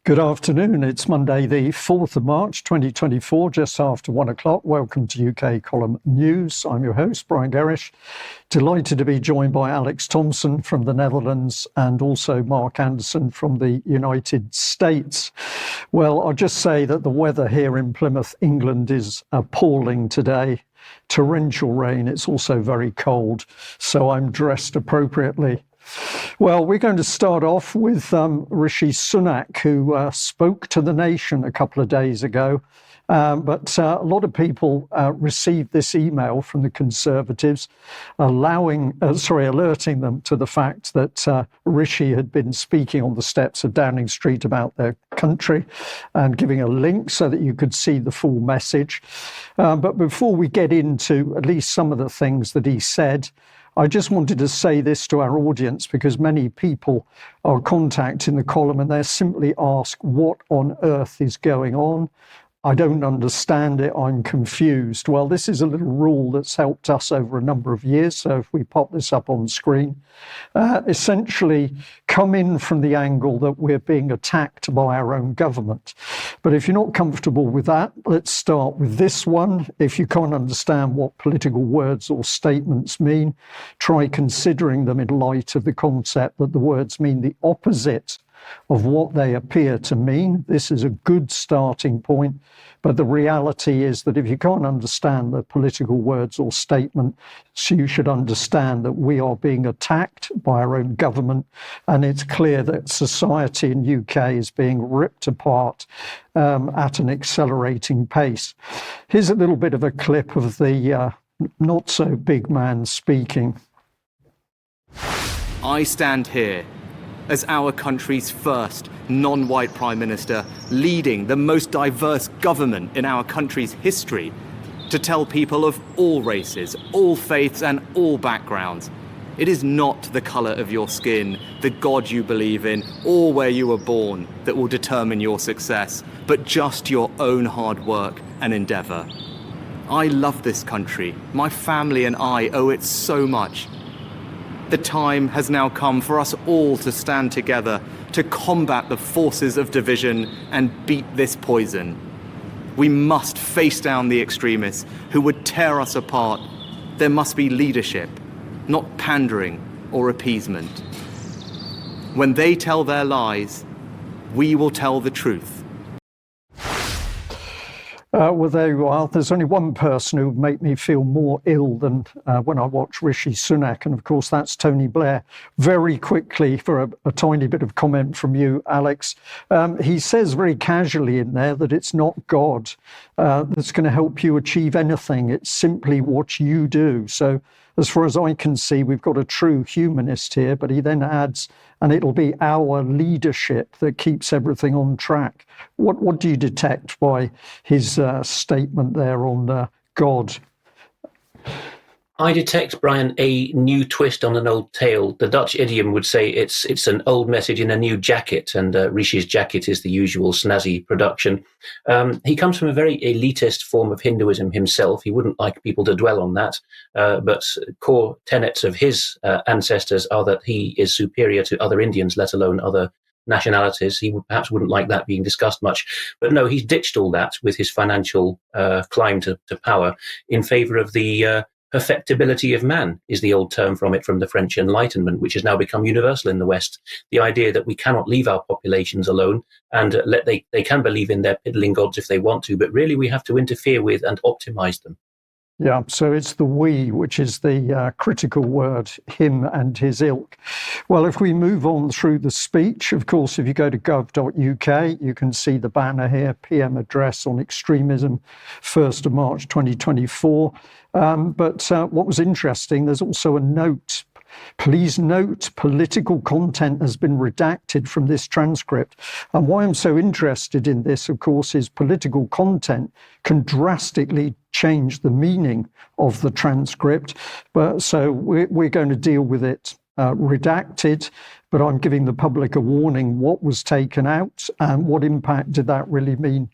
Good afternoon. It's Monday, the 4th of March, 2024, just after 1 o'clock. Welcome to UK Column News. I'm your host, Brian Gerrish. Delighted to be joined by Alex Thomson from the Netherlands and also Mark Anderson from the United States. Well, I'll just say that the weather here in Plymouth, England is appalling today. Torrential rain. It's also very cold, so I'm dressed appropriately. Well, we're going to start off with Rishi Sunak, who spoke to the nation a couple of days ago. But a lot of people received this email from the Conservatives alerting them to the fact that Rishi had been speaking on the steps of Downing Street about their country and giving a link so that you could see the full message. But before we get into at least some of the things that he said, I just wanted to say this to our audience because many people are contacting the column and they simply ask, what on earth is going on? I don't understand it. I'm confused. Well, this is a little rule that's helped us over a number of years. So if we pop this up on screen, essentially come in from the angle that we're being attacked by our own government. But if you're not comfortable with that, let's start with this one. If you can't understand what political words or statements mean, try considering them in light of the concept that the words mean the opposite of what they appear to mean. This is a good starting point, but the reality is that if you can't understand the political words or statement, so you should understand that we are being attacked by our own government, and it's clear that society in UK is being ripped apart at an accelerating pace. Here's a little bit of a clip of the not so big man speaking. I stand here as our country's first non-white Prime Minister, leading the most diverse government in our country's history, to tell people of all races, all faiths and all backgrounds, it is not the colour of your skin, the God you believe in, or where you were born that will determine your success, but just your own hard work and endeavour. I love this country. My family and I owe it so much. The time has now come for us all to stand together to combat the forces of division and beat this poison. We must face down the extremists who would tear us apart. There must be leadership, not pandering or appeasement. When they tell their lies, we will tell the truth. Well, there you are. There's only one person who would make me feel more ill than when I watch Rishi Sunak, and of course that's Tony Blair. Very quickly, for a tiny bit of comment from you, Alex, he says very casually in there that it's not God that's going to help you achieve anything. It's simply what you do. So as far as I can see, we've got a true humanist here, but he then adds, and it'll be our leadership that keeps everything on track. What do you detect by his statement there on God? I detect, Brian, a new twist on an old tale. The Dutch idiom would say it's an old message in a new jacket, and Rishi's jacket is the usual snazzy production. He comes from a very elitist form of Hinduism himself. He wouldn't like people to dwell on that, but core tenets of his ancestors are that he is superior to other Indians, let alone other nationalities. He perhaps wouldn't like that being discussed much. But no, he's ditched all that with his financial climb to power in favour of the perfectibility of man, is the old term from the French Enlightenment, which has now become universal in the West. The idea that we cannot leave our populations alone and they can believe in their piddling gods if they want to, but really we have to interfere with and optimize them. Yeah, so it's the we, which is the critical word, him and his ilk. Well, if we move on through the speech, of course, if you go to gov.uk, you can see the banner here, PM address on extremism, 1st of March 2024. But what was interesting, there's also a note. Please note, political content has been redacted from this transcript. And why I'm so interested in this, of course, is political content can drastically change the meaning of the transcript. But so we're going to deal with it redacted, but I'm giving the public a warning what was taken out and what impact did that really mean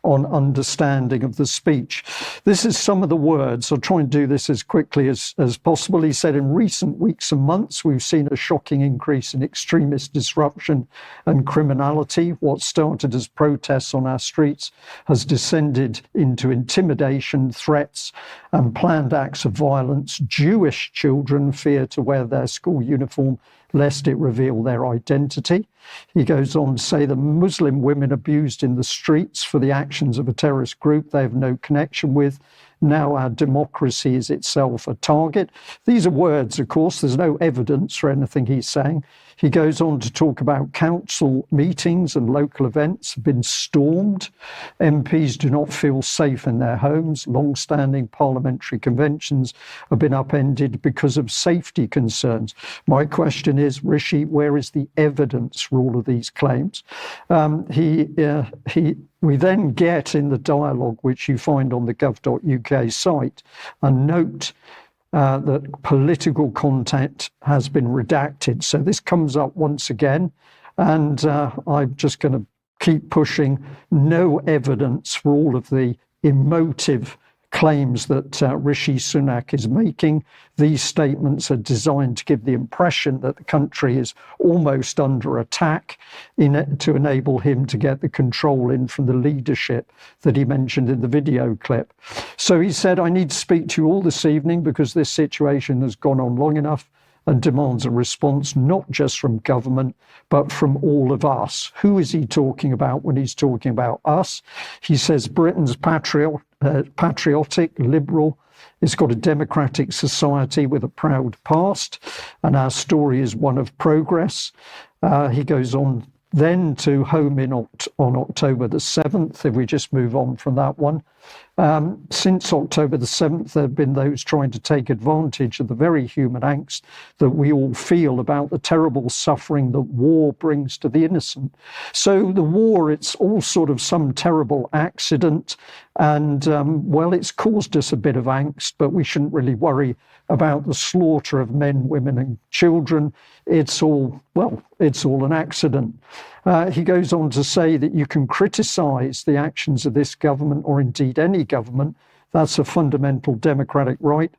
on understanding of the speech. This is some of the words. I'll try and do this as quickly as possible. He said, in recent weeks and months, we've seen a shocking increase in extremist disruption and criminality. What started as protests on our streets has descended into intimidation, threats, and planned acts of violence. Jewish children fear to wear their school uniform lest it reveal their identity. He goes on to say that Muslim women abused in the streets for the actions of a terrorist group they have no connection with. Now our democracy is itself a target. These are words, of course. There's no evidence for anything he's saying. He goes on to talk about council meetings and local events have been stormed. MPs do not feel safe in their homes. Long-standing parliamentary conventions have been upended because of safety concerns. My question is, Rishi, where is the evidence for all of these claims? We then get in the dialogue, which you find on the gov.uk site, a note that political content has been redacted. So this comes up once again, and I'm just going to keep pushing. No evidence for all of the emotive claims that Rishi Sunak is making. These statements are designed to give the impression that the country is almost under attack to enable him to get the control in from the leadership that he mentioned in the video clip. So he said, I need to speak to you all this evening because this situation has gone on long enough and demands a response, not just from government, but from all of us. Who is he talking about when he's talking about us? He says Britain's patriotic, liberal, it's got a democratic society with a proud past, and our story is one of progress. He goes on then to home on October the 7th, if we just move on from that one. Since October the 7th, there have been those trying to take advantage of the very human angst that we all feel about the terrible suffering that war brings to the innocent. So the war, it's all sort of some terrible accident, and well, it's caused us a bit of angst, but we shouldn't really worry about the slaughter of men, women and children. It's all an accident. He goes on to say that you can criticise the actions of this government, or indeed any government. That's a fundamental democratic right.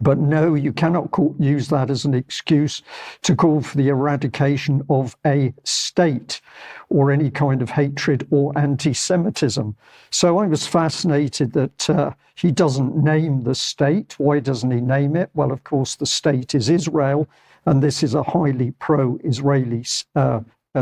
But no, you cannot use that as an excuse to call for the eradication of a state or any kind of hatred or anti-Semitism. So I was fascinated that he doesn't name the state. Why doesn't he name it? Well, of course, the state is Israel, and this is a highly pro-Israeli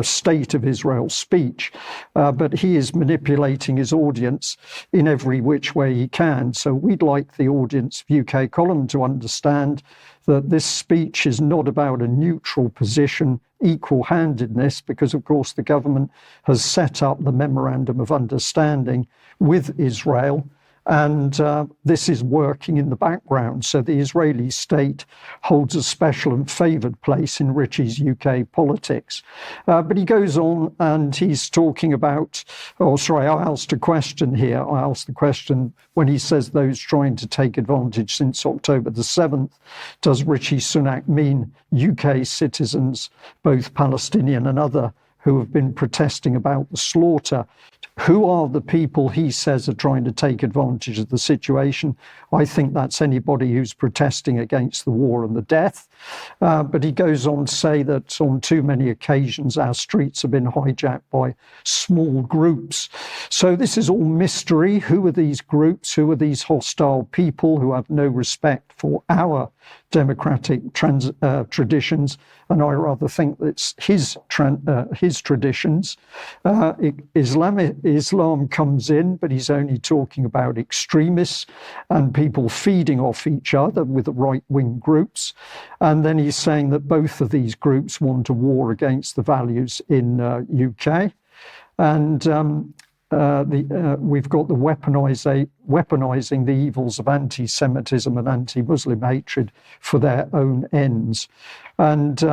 State of Israel speech, but he is manipulating his audience in every which way he can. So we'd like the audience of UK Column to understand that this speech is not about a neutral position, equal-handedness, because of course the government has set up the Memorandum of Understanding with Israel, and this is working in the background. So the Israeli state holds a special and favoured place in Richie's UK politics. But he goes on and he's talking about, I asked a question here. I asked the question when he says those trying to take advantage since October the 7th, does Rishi Sunak mean UK citizens, both Palestinian and other, who have been protesting about the slaughter? Who are the people he says are trying to take advantage of the situation? I think that's anybody who's protesting against the war and the death. But he goes on to say that on too many occasions our streets have been hijacked by small groups. So this is all mystery. Who are these groups? Who are these hostile people who have no respect for our democratic traditions? And I rather think that's his traditions. Islam comes in, but he's only talking about extremists and people feeding off each other with the right-wing groups. And then he's saying that both of these groups want a war against the values in UK. And we've got the weaponizing the evils of anti-Semitism and anti-Muslim hatred for their own ends. And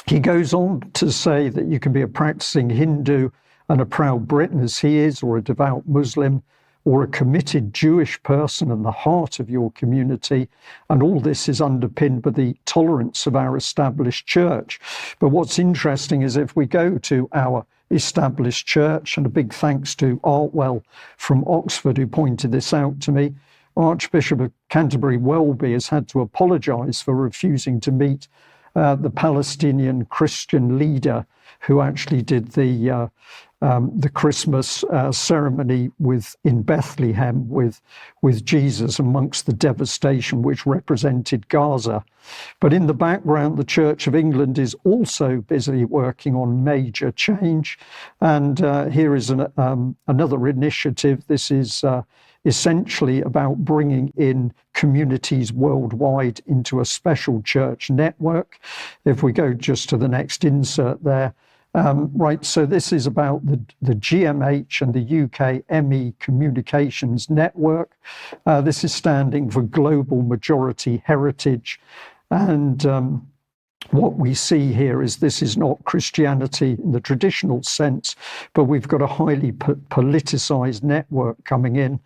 he goes on to say that you can be a practicing Hindu and a proud Briton as he is, or a devout Muslim, or a committed Jewish person in the heart of your community. And all this is underpinned by the tolerance of our established church. But what's interesting is if we go to our established church. And a big thanks to Artwell from Oxford, who pointed this out to me. Archbishop of Canterbury Welby has had to apologise for refusing to meet the Palestinian Christian leader who actually did the Christmas ceremony in Bethlehem with Jesus amongst the devastation which represented Gaza. But in the background, the Church of England is also busy working on major change. And here is another initiative. This is essentially about bringing in communities worldwide into a special church network. If we go just to the next insert there. Right, so this is about the GMH and the UK ME Communications Network. This is standing for Global Majority Heritage. And what we see here is this is not Christianity in the traditional sense, but we've got a highly politicized network coming in.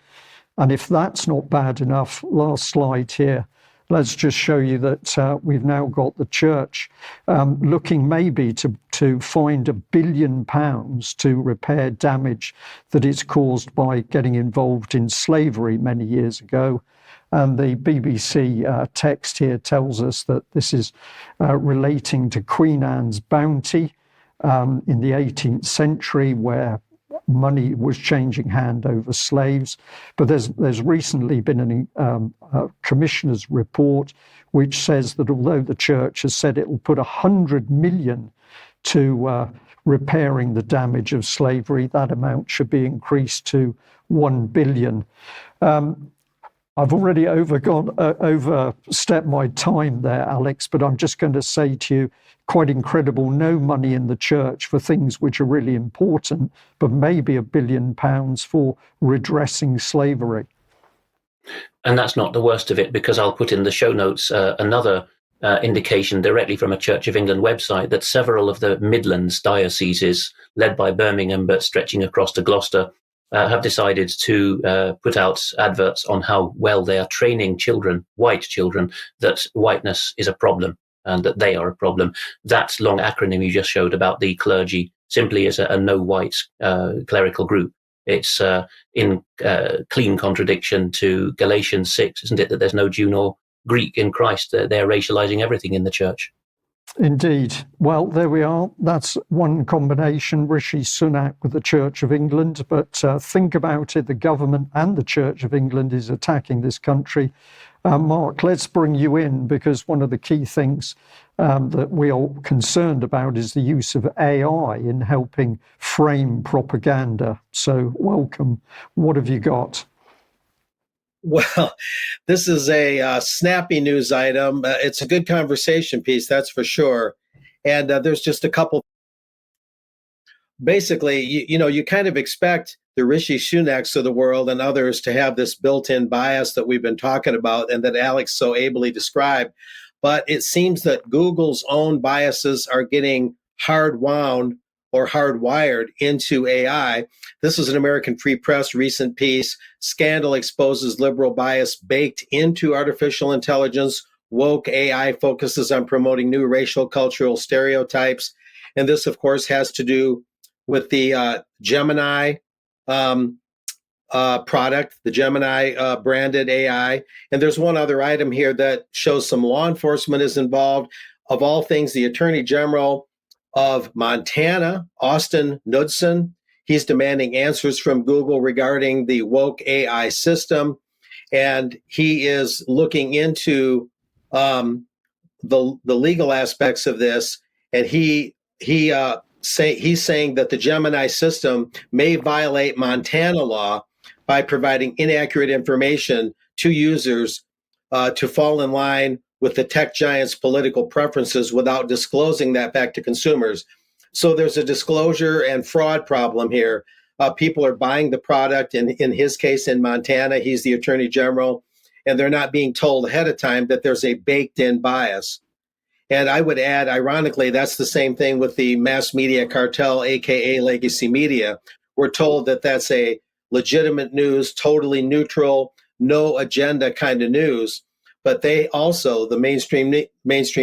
And if that's not bad enough, last slide here, let's just show you that we've now got the church looking maybe to find £1 billion to repair damage that is caused by getting involved in slavery many years ago. And the BBC text here tells us that this is relating to Queen Anne's bounty in the 18th century, where money was changing hand over slaves. But there's recently been a commissioner's report which says that although the church has said it will put 100 million to repairing the damage of slavery, that amount should be increased to 1 billion. I've already overstepped my time there, Alex, but I'm just going to say to you, quite incredible, no money in the church for things which are really important, but maybe £1 billion for redressing slavery. And that's not the worst of it, because I'll put in the show notes another indication directly from a Church of England website that several of the Midlands dioceses, led by Birmingham but stretching across to Gloucester, have decided to put out adverts on how well they are training children, white children, that whiteness is a problem and that they are a problem. That long acronym you just showed about the clergy simply is a no-white clerical group. It's in clean contradiction to Galatians 6, isn't it, that there's no Jew nor Greek in Christ. They're racializing everything in the church. Indeed. Well, there we are. That's one combination, Rishi Sunak with the Church of England. But think about it, the government and the Church of England is attacking this country. Mark, let's bring you in, because one of the key things that we are concerned about is the use of AI in helping frame propaganda. So welcome. What have you got? Well, this is a snappy news item. It's a good conversation piece, that's for sure. And there's just a couple. Basically, you kind of expect the Rishi Sunaks of the world and others to have this built-in bias that we've been talking about and that Alex so ably described. But it seems that Google's own biases are getting hard-wound or hardwired into AI. This is an American Free Press recent piece. Scandal exposes liberal bias baked into artificial intelligence. Woke AI focuses on promoting new racial cultural stereotypes. And this, of course, has to do with the Gemini product, the Gemini branded AI. And there's one other item here that shows some law enforcement is involved. Of all things, the Attorney General of Montana, Austin Knudsen, he's demanding answers from Google regarding the woke AI system. And he is looking into the legal aspects of this. And he's saying that the Gemini system may violate Montana law by providing inaccurate information to users to fall in line with the tech giant's political preferences without disclosing that back to consumers. So there's a disclosure and fraud problem here. People are buying the product, and in his case in Montana, he's the Attorney General, and they're not being told ahead of time that there's a baked-in bias. And I would add, ironically, that's the same thing with the mass media cartel, aka legacy media. We're told that that's a legitimate news, totally neutral, no agenda kind of news. but they also, the mainstream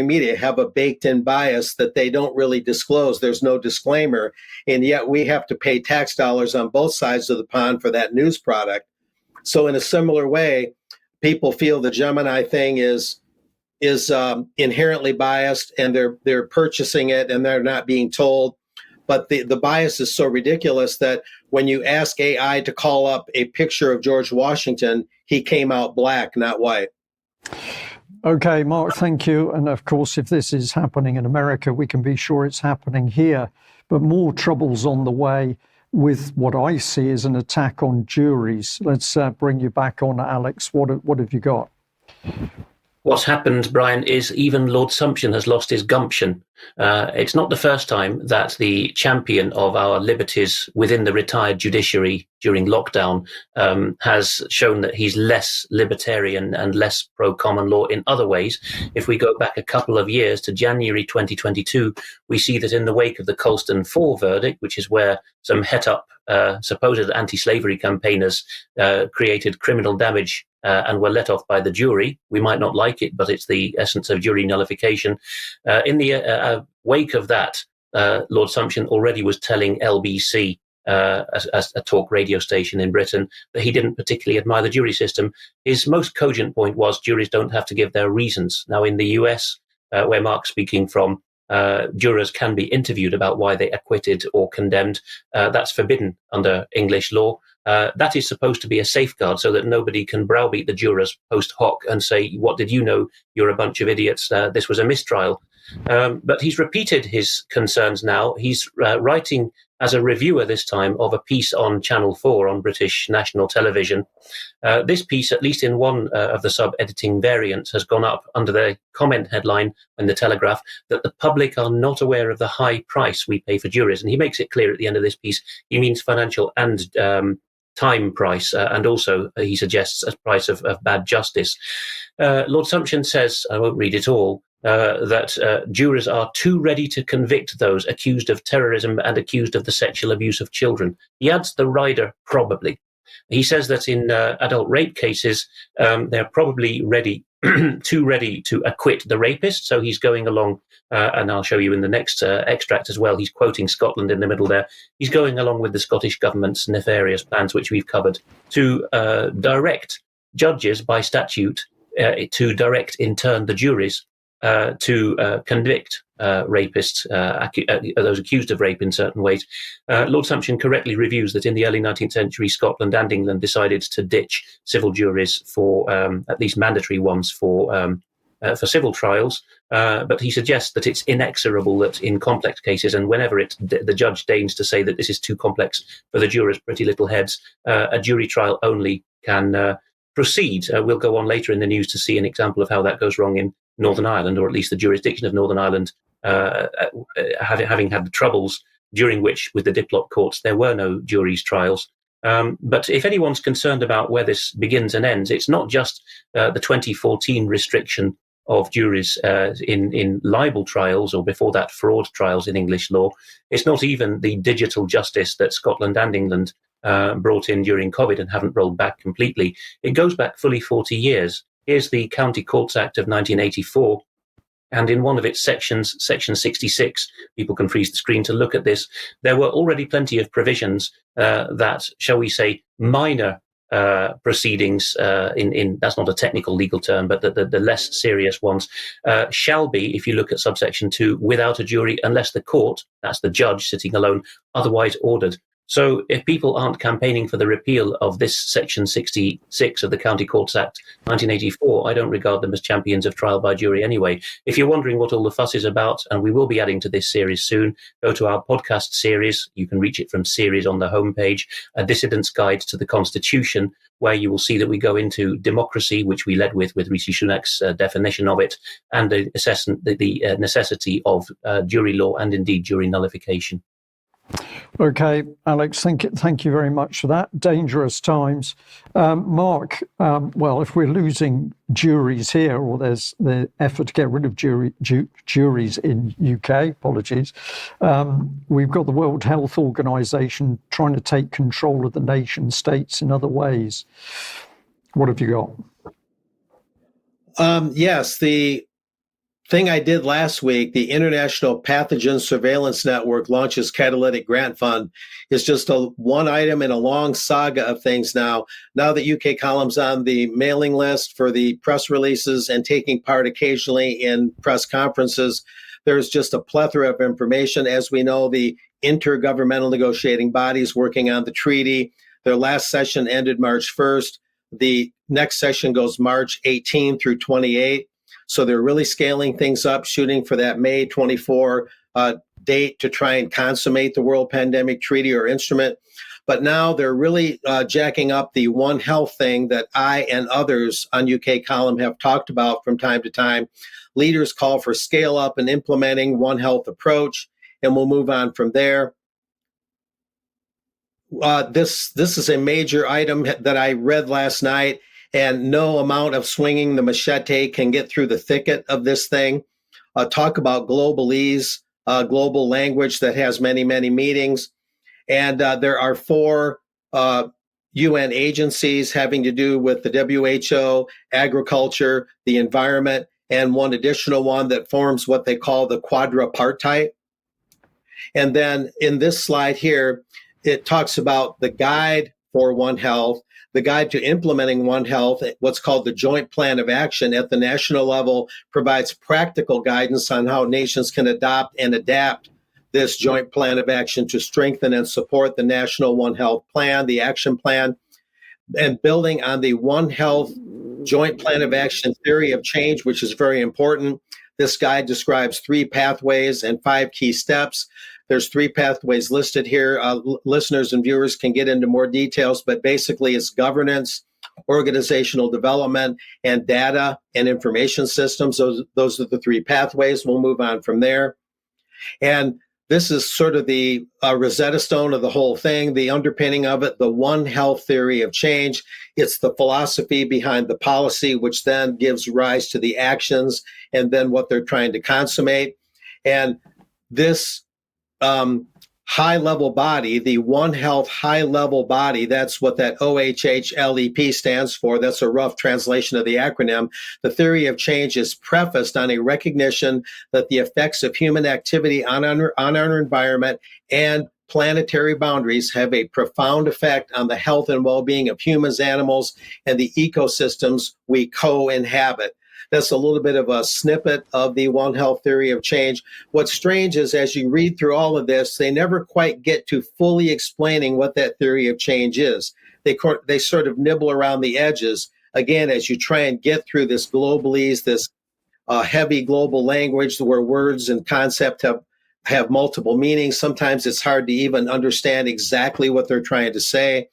media, have a baked-in bias that they don't really disclose. There's no disclaimer, and yet we have to pay tax dollars on both sides of the pond for that news product. So in a similar way, people feel the Gemini thing is inherently biased, and they're purchasing it and they're not being told. But the bias is so ridiculous that when you ask AI to call up a picture of George Washington, he came out black, not white. Okay, Mark, thank you. And of course, if this is happening in America, we can be sure it's happening here. But more troubles on the way with what I see as an attack on juries. Let's bring you back on, Alex. What have you got? What's happened, Brian, is even Lord Thomson has lost his gumption. It's not the first time that the champion of our liberties within the retired judiciary during lockdown has shown that he's less libertarian and less pro-common law in other ways. If we go back a couple of years to January 2022, we see that in the wake of the Colston 4 verdict, which is where some het-up supposed anti-slavery campaigners created criminal damage and were let off by the jury. We might not like it, but it's the essence of jury nullification. In the wake of that, Lord Thomson already was telling LBC, as a talk radio station in Britain, that he didn't particularly admire the jury system. His most cogent point was juries don't have to give their reasons. Now, in the US, where Mark's speaking from, jurors can be interviewed about why they acquitted or condemned. That's forbidden under English law. That is supposed to be a safeguard so that nobody can browbeat the jurors post hoc and say, what did you know? You're a bunch of idiots. This was a mistrial. But he's repeated his concerns now. He's writing as a reviewer this time of a piece on Channel 4 on British national television. This piece, at least in one of the sub-editing variants, has gone up under the comment headline in the Telegraph that the public are not aware of the high price we pay for juries. And he makes it clear at the end of this piece, he means financial and time price, and also he suggests a price of bad justice. Lord Thomson says, I won't read it all, that jurors are too ready to convict those accused of terrorism and accused of the sexual abuse of children. He adds the rider probably. He says that in adult rape cases, they're probably too ready to acquit the rapist. So he's going along, and I'll show you in the next extract as well. He's quoting Scotland in the middle there. He's going along with the Scottish government's nefarious plans, which we've covered, to direct judges by statute to direct in turn the juries to convict rapists, those accused of rape in certain ways. Lord Thomson correctly reviews that in the early 19th century, Scotland and England decided to ditch civil juries for at least mandatory ones for civil trials. But he suggests that it's inexorable that in complex cases, and whenever the judge deigns to say that this is too complex for the jurors' pretty little heads, a jury trial only can proceed. We'll go on later in the news to see an example of how that goes wrong in Northern Ireland, or at least the jurisdiction of Northern Ireland, having had the troubles during which, with the Diplock courts, there were no juries trials. But if anyone's concerned about where this begins and ends, it's not just the 2014 restriction of juries in libel trials, or before that, fraud trials in English law. It's not even the digital justice that Scotland and England brought in during COVID and haven't rolled back completely. It goes back fully 40 years. Here's the County Courts Act of 1984. And in one of its sections, section 66, people can freeze the screen to look at this, there were already plenty of provisions that, shall we say, minor proceedings, in that's not a technical legal term, but the less serious ones, shall be, if you look at subsection 2, without a jury unless the court, that's the judge sitting alone, otherwise ordered. So if people aren't campaigning for the repeal of this section 66 of the County Courts Act 1984, I don't regard them as champions of trial by jury anyway. If you're wondering what all the fuss is about, and we will be adding to this series soon, go to our podcast series. You can reach it from series on the homepage, A Dissident's Guide to the Constitution, where you will see that we go into democracy, which we led with Rishi Sunak's definition of it, and the necessity of jury law and indeed jury nullification. Okay, Alex, thank you very much for that. Dangerous times. Mark, well, if we're losing juries here, or there's the effort to get rid of juries in UK, apologies, we've got the World Health Organization trying to take control of the nation states in other ways. What have you got? Yes, the thing I did last week, the International Pathogen Surveillance Network launches Catalytic Grant Fund, is just one item in a long saga of things now. Now that UK Column's on the mailing list for the press releases and taking part occasionally in press conferences, there's just a plethora of information. As we know, the intergovernmental negotiating bodies working on the treaty, their last session ended March 1st. The next session goes March 18 through 28. So they're really scaling things up, shooting for that May 24 date to try and consummate the World Pandemic Treaty or instrument. But now they're really jacking up the One Health thing that I and others on UK Column have talked about from time to time. Leaders call for scale up and implementing One Health approach, and we'll move on from there. This is a major item that I read last night, and no amount of swinging the machete can get through the thicket of this thing. Talk about globalese, global language that has many, many meanings. And there are 4 UN agencies having to do with the WHO, agriculture, the environment, and one additional one that forms what they call the quadripartite. And then in this slide here, it talks about the guide for One Health, the guide to implementing One Health, what's called the Joint Plan of Action at the national level, provides practical guidance on how nations can adopt and adapt this Joint Plan of Action to strengthen and support the National One Health Plan, the action plan, and building on the One Health Joint Plan of Action theory of change, which is very important. This guide describes 3 pathways and 5 key steps. There's 3 pathways listed here. Listeners and viewers can get into more details, but basically it's governance, organizational development, and data and information systems. Those are the 3 pathways. We'll move on from there. And this is sort of the Rosetta Stone of the whole thing, the underpinning of it, the One Health theory of change. It's the philosophy behind the policy, which then gives rise to the actions and then what they're trying to consummate. And this high-level body, the One Health high-level body, that's what that OHHLEP stands for. That's a rough translation of the acronym. The theory of change is prefaced on a recognition that the effects of human activity on our environment and planetary boundaries have a profound effect on the health and well-being of humans, animals, and the ecosystems we co-inhabit. That's a little bit of a snippet of the One Health theory of change. What's strange is as you read through all of this, they never quite get to fully explaining what that theory of change is. They sort of nibble around the edges. Again, as you try and get through this globalese, this heavy global language where words and concept have multiple meanings. Sometimes it's hard to even understand exactly what they're trying to say.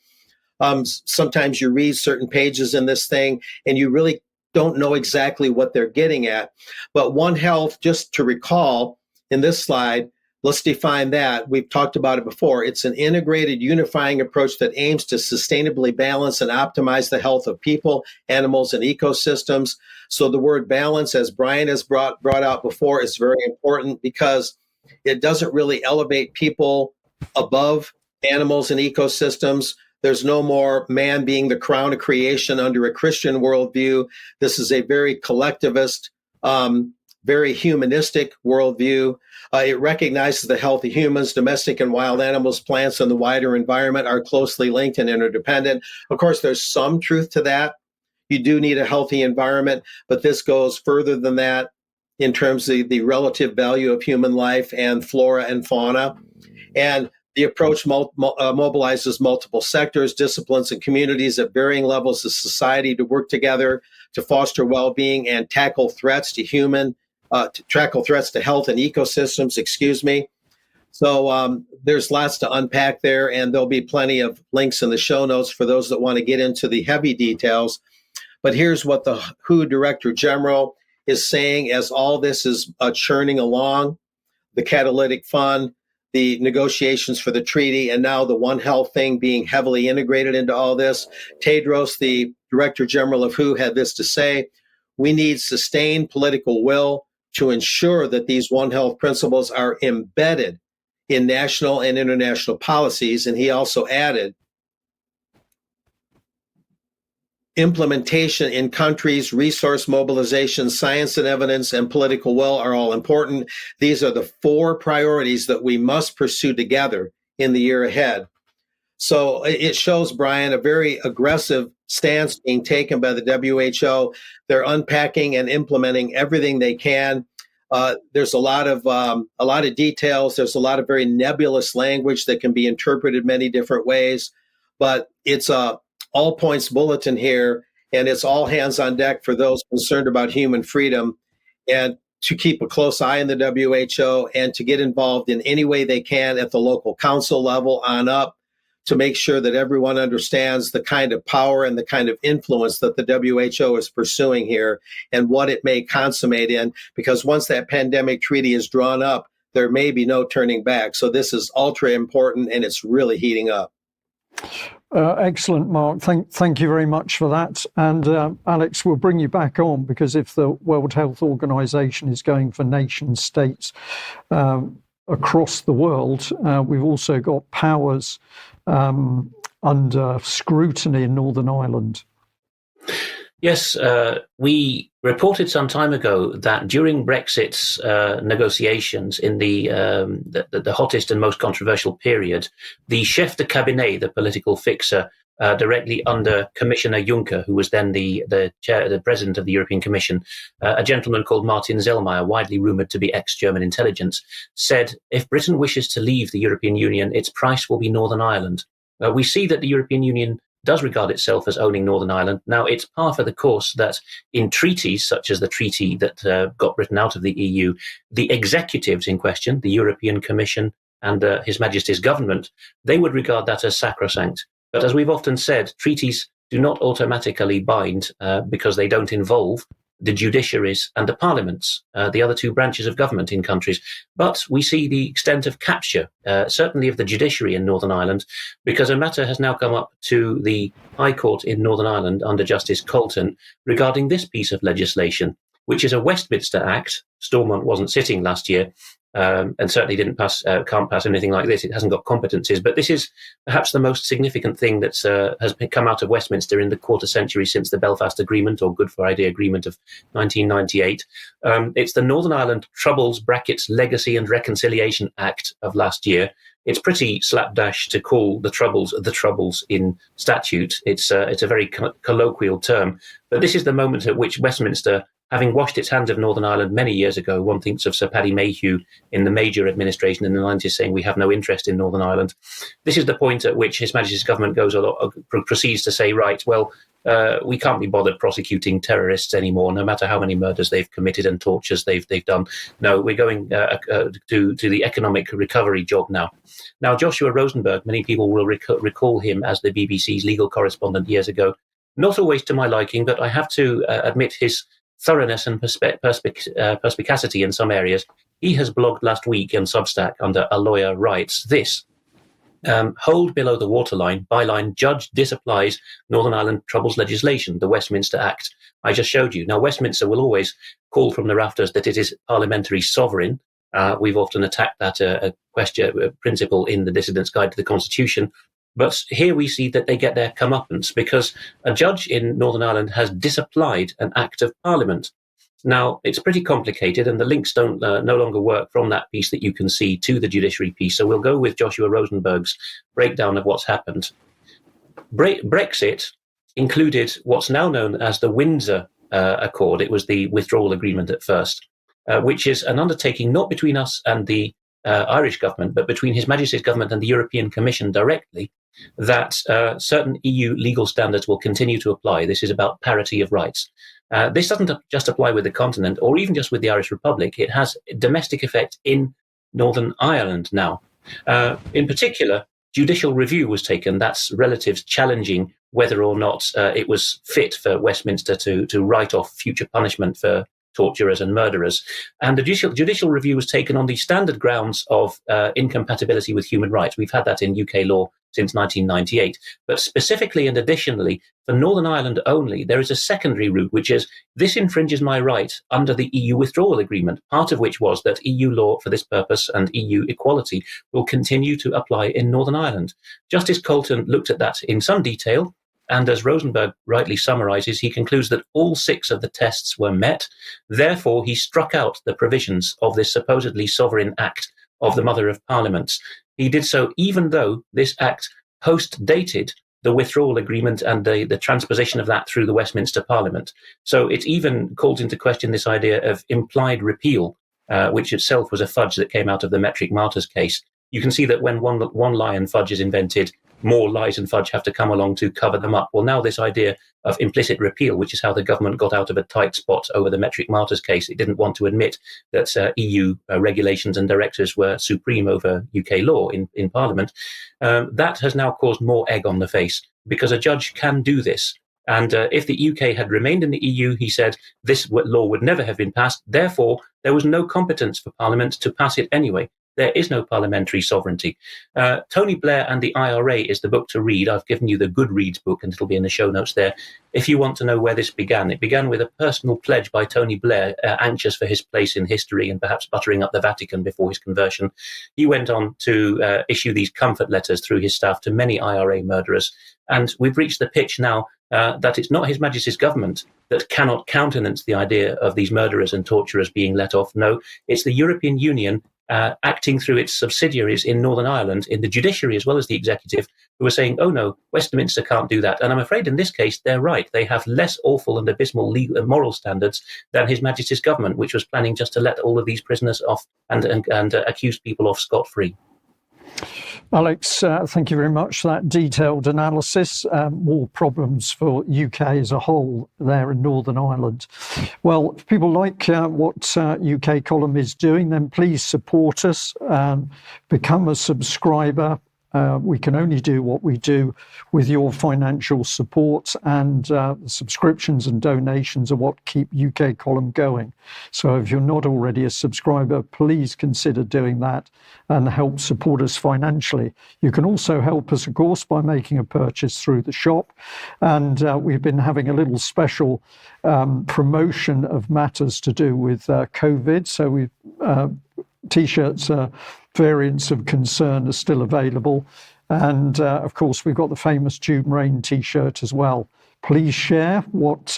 Sometimes you read certain pages in this thing and you really don't know exactly what they're getting at. But One Health, just to recall in this slide, let's define that. We've talked about it before. It's an integrated, unifying approach that aims to sustainably balance and optimize the health of people, animals, and ecosystems. So the word balance, as Brian has brought out before, is very important because it doesn't really elevate people above animals and ecosystems. There's no more man being the crown of creation under a Christian worldview. This is a very collectivist, very humanistic worldview. It recognizes the health of humans, domestic and wild animals, plants, and the wider environment are closely linked and interdependent. Of course, there's some truth to that. You do need a healthy environment, but this goes further than that in terms of the relative value of human life and flora and fauna. And the approach mobilizes multiple sectors, disciplines, and communities at varying levels of society to work together to foster well-being and tackle threats to health and ecosystems, So there's lots to unpack there, and there'll be plenty of links in the show notes for those that want to get into the heavy details. But here's what the WHO Director General is saying as all this is churning along, the catalytic fund, the negotiations for the treaty, and now the One Health thing being heavily integrated into all this. Tedros, the Director General of WHO, had this to say: we need sustained political will to ensure that these One Health principles are embedded in national and international policies. And he also added, implementation in countries, resource mobilization, science and evidence, and political will are all important. These are the 4 priorities that we must pursue together in the year ahead. So it shows, Brian, a very aggressive stance being taken by the WHO. They're unpacking and implementing everything they can. There's a lot of details. There's a lot of very nebulous language that can be interpreted many different ways. But it's a all points bulletin here, and it's all hands on deck for those concerned about human freedom, and to keep a close eye on the WHO and to get involved in any way they can at the local council level on up, to make sure that everyone understands the kind of power and the kind of influence that the WHO is pursuing here and what it may consummate in, because once that pandemic treaty is drawn up, there may be no turning back. So this is ultra important, and it's really heating up. Excellent, Mark. Thank you very much for that. And Alex, we'll bring you back on, because if the World Health Organization is going for nation states across the world, we've also got powers under scrutiny in Northern Ireland. Yes, we reported some time ago that during Brexit's negotiations in the hottest and most controversial period, the chef de cabinet, the political fixer, directly under Commissioner Juncker, who was then the president of the European Commission, a gentleman called Martin Zellmeyer, widely rumoured to be ex-German intelligence, said, if Britain wishes to leave the European Union, its price will be Northern Ireland. We see that the European Union does regard itself as owning Northern Ireland. Now, it's par for the course that in treaties, such as the treaty that got Britain out of the EU, the executives in question, the European Commission and His Majesty's government, they would regard that as sacrosanct. But as we've often said, treaties do not automatically bind because they don't involve the judiciaries and the parliaments, the other 2 branches of government in countries. But we see the extent of capture, certainly of the judiciary in Northern Ireland, because a matter has now come up to the High Court in Northern Ireland under Justice Colton regarding this piece of legislation, which is a Westminster Act. Stormont wasn't sitting last year, and certainly can't pass anything like this. It hasn't got competencies. But this is perhaps the most significant thing that has come out of Westminster in the quarter century since the Belfast Agreement, or Good Friday Agreement of 1998. It's the Northern Ireland Troubles (Legacy and Reconciliation Act) of last year. It's pretty slapdash to call the Troubles in statute. It's a very colloquial term. But this is the moment at which Westminster, having washed its hands of Northern Ireland many years ago, one thinks of Sir Paddy Mayhew in the Major administration in the 90s saying we have no interest in Northern Ireland. This is the point at which His Majesty's government proceeds to say, right, well, we can't be bothered prosecuting terrorists anymore, no matter how many murders they've committed and tortures they've done. No, we're going to the economic recovery job now. Now, Joshua Rosenberg, many people will recall him as the BBC's legal correspondent years ago. Not always to my liking, but I have to admit his thoroughness and perspicacity in some areas. He has blogged last week in Substack under A Lawyer Writes this: hold below the waterline, byline, judge disapplies Northern Ireland Troubles legislation, the Westminster Act. I just showed you. Now, Westminster will always call from the rafters that it is parliamentary sovereign. We've often attacked that principle in the Dissident's Guide to the Constitution. But here we see that they get their comeuppance because a judge in Northern Ireland has disapplied an Act of Parliament. Now, it's pretty complicated, and the links don't no longer work from that piece that you can see to the judiciary piece. So we'll go with Joshua Rosenberg's breakdown of what's happened. Brexit included what's now known as the Windsor Accord. It was the withdrawal agreement at first, which is an undertaking not between us and the Irish government, but between His Majesty's government and the European Commission directly, that certain EU legal standards will continue to apply. This is about parity of rights. This doesn't just apply with the continent or even just with the Irish Republic. It has domestic effect in Northern Ireland now. In particular, judicial review was taken. That's relatives challenging whether or not it was fit for Westminster to write off future punishment for torturers and murderers. And the judicial review was taken on the standard grounds of incompatibility with human rights. We've had that in UK law since 1998. But specifically and additionally, for Northern Ireland only, there is a secondary route, which is this infringes my right under the EU withdrawal agreement, part of which was that EU law for this purpose and EU equality will continue to apply in Northern Ireland. Justice Colton looked at that in some detail. And as Rosenberg rightly summarizes, he concludes that all 6 of the tests were met. Therefore, he struck out the provisions of this supposedly sovereign act of the Mother of Parliaments. He did so even though this act post-dated the withdrawal agreement and the transposition of that through the Westminster Parliament. So it even calls into question this idea of implied repeal, which itself was a fudge that came out of the metric martyrs case. You can see that when one lie and fudge is invented, more lies and fudge have to come along to cover them up. Well, now this idea of implicit repeal, which is how the government got out of a tight spot over the metric martyrs case, it didn't want to admit that EU regulations and directives were supreme over UK law in Parliament. That has now caused more egg on the face, because a judge can do this. And if the UK had remained in the EU, he said, this law would never have been passed. Therefore, there was no competence for Parliament to pass it anyway. There is no parliamentary sovereignty. Tony Blair and the IRA is the book to read. I've given you the Goodreads book, and it'll be in the show notes there. If you want to know where this began, it began with a personal pledge by Tony Blair, anxious for his place in history and perhaps buttering up the Vatican before his conversion. He went on to issue these comfort letters through his staff to many IRA murderers. And we've reached the pitch now that it's not His Majesty's government that cannot countenance the idea of these murderers and torturers being let off. No, it's the European Union acting through its subsidiaries in Northern Ireland, in the judiciary as well as the executive, who are saying, oh no, Westminster can't do that. And I'm afraid in this case, they're right. They have less awful and abysmal legal and moral standards than His Majesty's government, which was planning just to let all of these prisoners off and accused people off scot-free. Alex, thank you very much for that detailed analysis. More problems for UK as a whole there in Northern Ireland. Well, if people like what UK Column is doing, then please support us, become a subscriber. We can only do what we do with your financial support, and the subscriptions and donations are what keep UK Column going. So if you're not already a subscriber, please consider doing that and help support us financially. You can also help us, of course, by making a purchase through the shop. And we've been having a little special promotion of matters to do with COVID. So we've T-shirts, variants of concern are still available. And of course, we've got the famous June Rain T-shirt as well. Please share what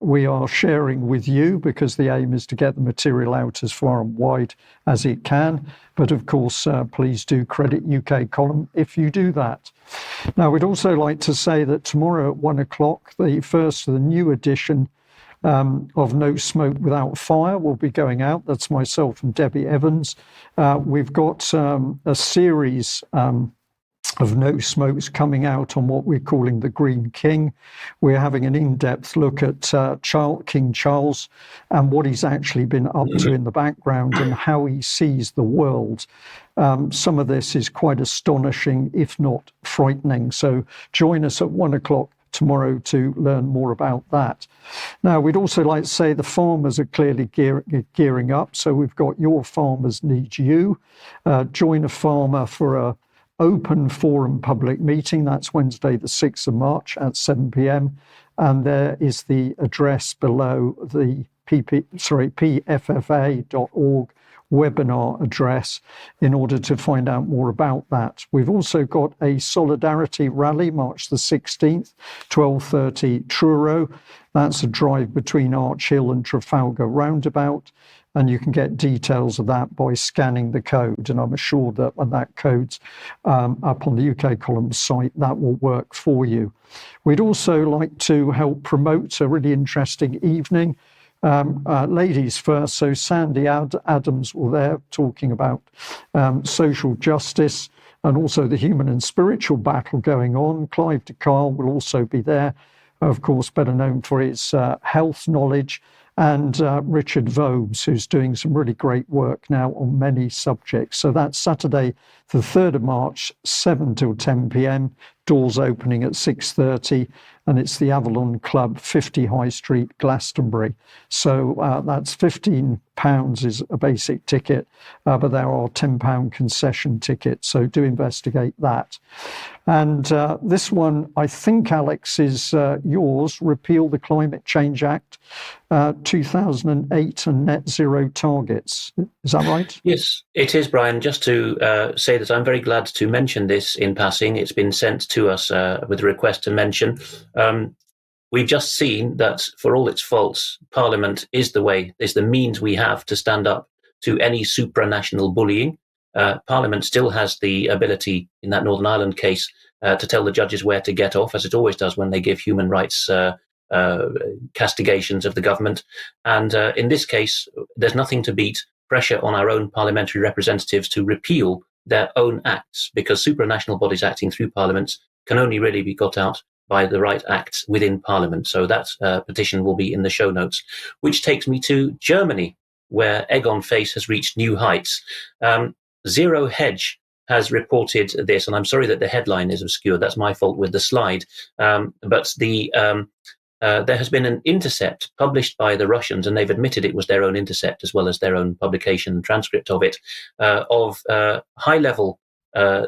we are sharing with you, because the aim is to get the material out as far and wide as it can. But of course, please do credit UK Column if you do that. Now, we'd also like to say that tomorrow at 1 o'clock, the first of the new edition of No Smoke Without Fire will be going out. That's myself and Debbie Evans. We've got a series of No Smokes coming out on what we're calling the Green King. We're having an in-depth look at King Charles and what he's actually been up to in the background and how he sees the world. Some of this is quite astonishing, if not frightening. So join us at 1 o'clock tomorrow to learn more about that. Now, we'd also like to say the farmers are clearly gearing up. So we've got Your Farmers Need You. Join a farmer for a open forum public meeting. That's Wednesday, the 6th of March at 7 p.m. And there is the address below, the pffa.org webinar address, in order to find out more about that. We've also got a solidarity rally, March the 16th, 12:30 Truro. That's a drive between Arch Hill and Trafalgar Roundabout. And you can get details of that by scanning the code. And I'm assured that when that code's up on the UK Column site, that will work for you. We'd also like to help promote a really interesting evening. Ladies first. So Sandy Adams will there talking about social justice and also the human and spiritual battle going on. Clive de Carle will also be there, of course, better known for his health knowledge. And Richard Vobes, who's doing some really great work now on many subjects. So that's Saturday, the 3rd of March, 7 till 10 p.m, doors opening at 6:30, and it's the Avalon Club, 50 High Street, Glastonbury. So that's £15 is a basic ticket, but there are £10 concession tickets, so do investigate that. And this one, I think, Alex, is yours, Repeal the Climate Change Act, 2008 and net zero targets. Is that right? Yes, it is, Brian. Just to say that I'm very glad to mention this in passing. It's been sent to to us with a request to mention. We've just seen that, for all its faults, Parliament is the means we have to stand up to any supranational bullying. Parliament still has the ability, in that Northern Ireland case, to tell the judges where to get off, as it always does when they give human rights castigations of the government. And in this case, there's nothing to beat pressure on our own parliamentary representatives to repeal their own acts, because supranational bodies acting through parliaments can only really be got out by the right acts within Parliament. So that petition will be in the show notes, which takes me to Germany, where egg on face has reached new heights. Zero Hedge has reported this, and I'm sorry that the headline is obscure. That's my fault with the slide. But there has been an intercept published by the Russians, and they've admitted it was their own intercept as well as their own publication and transcript of it, of high-level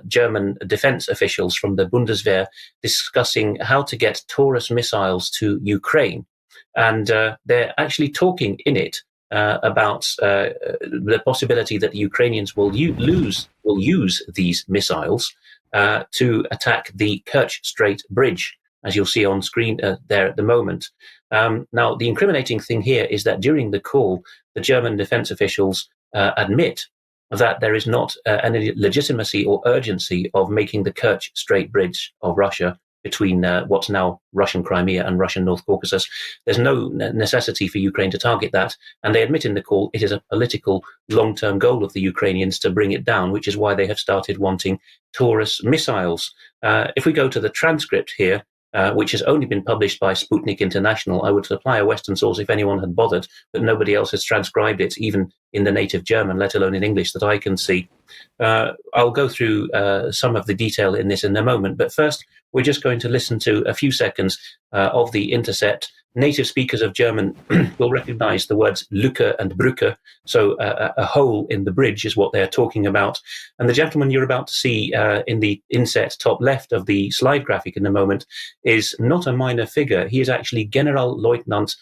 German defense officials from the Bundeswehr discussing how to get Taurus missiles to Ukraine. And they're actually talking in it about the possibility that the Ukrainians will use these missiles to attack the Kerch Strait Bridge, as you'll see on screen there at the moment. Now, the incriminating thing here is that during the call, the German defense officials admit that there is not any legitimacy or urgency of making the Kerch Strait Bridge of Russia between what's now Russian Crimea and Russian North Caucasus. There's no necessity for Ukraine to target that. And they admit in the call it is a political long-term goal of the Ukrainians to bring it down, which is why they have started wanting Taurus missiles. If we go to the transcript here, which has only been published by Sputnik International. I would supply a Western source if anyone had bothered, but nobody else has transcribed it, even in the native German, let alone in English, that I can see. I'll go through some of the detail in this in a moment, but first, we're just going to listen to a few seconds of the intercept. Native speakers of German will recognize the words Lücke and Brücke, so a hole in the bridge is what they're talking about. And the gentleman you're about to see in the inset top left of the slide graphic in a moment is not a minor figure. He is actually Generalleutnant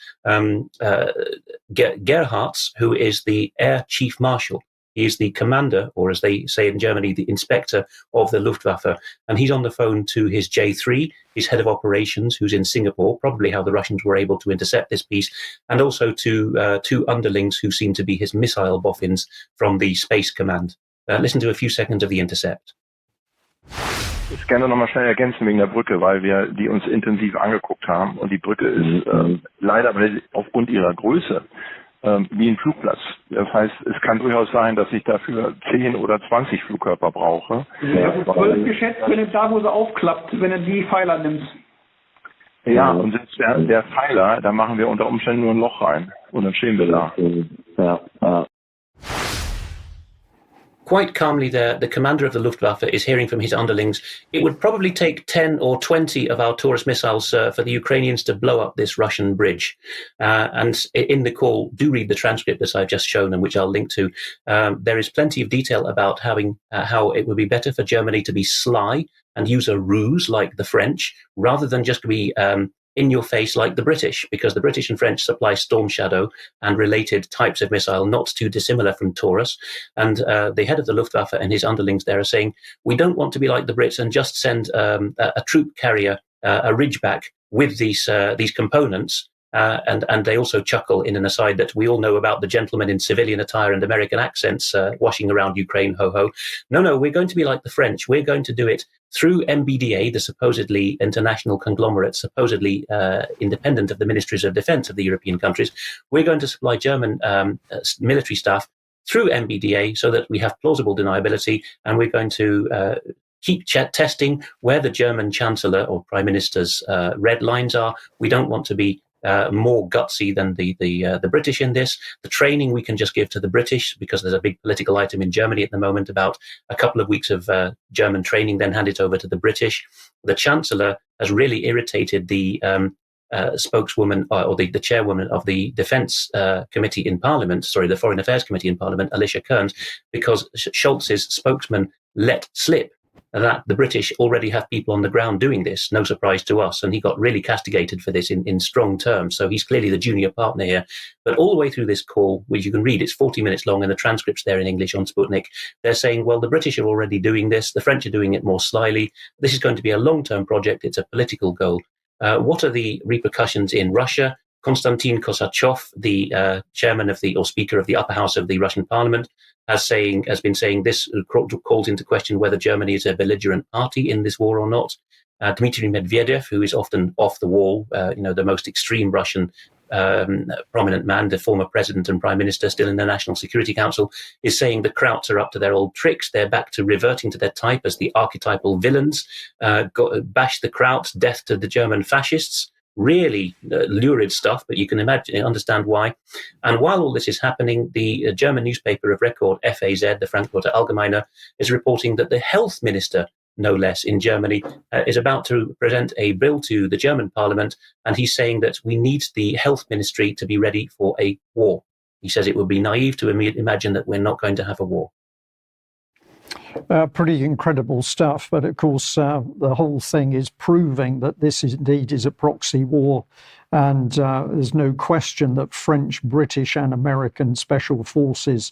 Gerhards, who is the Air Chief Marshal. He is the commander, or as they say in Germany, the inspector of the Luftwaffe. And he's on the phone to his J3, his head of operations, who's in Singapore, probably how the Russians were able to intercept this piece, and also to two underlings who seem to be his missile boffins from the Space Command. Listen to a few seconds of the intercept. Ich gerne nochmal schnell ergänzen wegen der Brücke, weil wir die uns intensiv angeguckt haben. Und die Brücke ist leider aufgrund ihrer Größe wie ein Flugplatz. Das heißt, es kann durchaus sein, dass ich dafür 10 oder 20 Flugkörper brauche. Ja, 12 geschätzt, wenn es da, wo sie aufklappt, wenn du die Pfeiler nimmst. Ja, und selbst der Pfeiler, da machen wir unter Umständen nur ein Loch rein. Und dann stehen wir da. Ja. Quite calmly there, the commander of the Luftwaffe is hearing from his underlings, it would probably take 10 or 20 of our Taurus missiles for the Ukrainians to blow up this Russian bridge. And in the call, do read the transcript that I've just shown and which I'll link to. There is plenty of detail about how it would be better for Germany to be sly and use a ruse like the French, rather than just be in your face like the British, because the British and French supply Storm Shadow and related types of missile not too dissimilar from Taurus. And the head of the Luftwaffe and his underlings there are saying, we don't want to be like the Brits and just send a troop carrier, a Ridgeback, with these components. And they also chuckle in an aside that we all know about the gentlemen in civilian attire and American accents washing around Ukraine, ho-ho. No, we're going to be like the French. We're going to do it through MBDA, the supposedly international conglomerate, supposedly independent of the ministries of defense of the European countries. We're going to supply German military staff through MBDA so that we have plausible deniability, and we're going to keep testing where the German Chancellor or Prime Minister's red lines are. We don't want to be more gutsy than the British in this. The training we can just give to the British, because there's a big political item in Germany at the moment about a couple of weeks of German training, then hand it over to the British. The Chancellor has really irritated the spokeswoman or the chairwoman of the Defense Committee in Parliament, the Foreign Affairs Committee in Parliament, Alicia Kearns, because Scholz's spokesman let slip that the British already have people on the ground doing this. No surprise to us. And he got really castigated for this in strong terms. So he's clearly the junior partner here. But all the way through this call, which you can read, it's 40 minutes long and the transcript's there in English on Sputnik, they're saying, well, the British are already doing this. The French are doing it more slyly. This is going to be a long-term project. It's a political goal. What are the repercussions in Russia? Konstantin Kosachev, the chairman of or speaker of the upper house of the Russian parliament, has been saying this calls into question whether Germany is a belligerent party in this war or not. Dmitry Medvedev, who is often off the wall, the most extreme Russian prominent man, the former president and prime minister, still in the National Security Council, is saying the Krauts are up to their old tricks. They're back to reverting to their type as the archetypal villains. Bash the Krauts, death to the German fascists. Really lurid stuff, but you can understand why. And while all this is happening, the German newspaper of record, FAZ, the Frankfurter Allgemeine, is reporting that the health minister, no less, in Germany, is about to present a bill to the German parliament, and he's saying that we need the health ministry to be ready for a war. He says it would be naive to imagine that we're not going to have a war. Pretty incredible stuff, but of course the whole thing is proving that this indeed is a proxy war, and there's no question that French, British and American special forces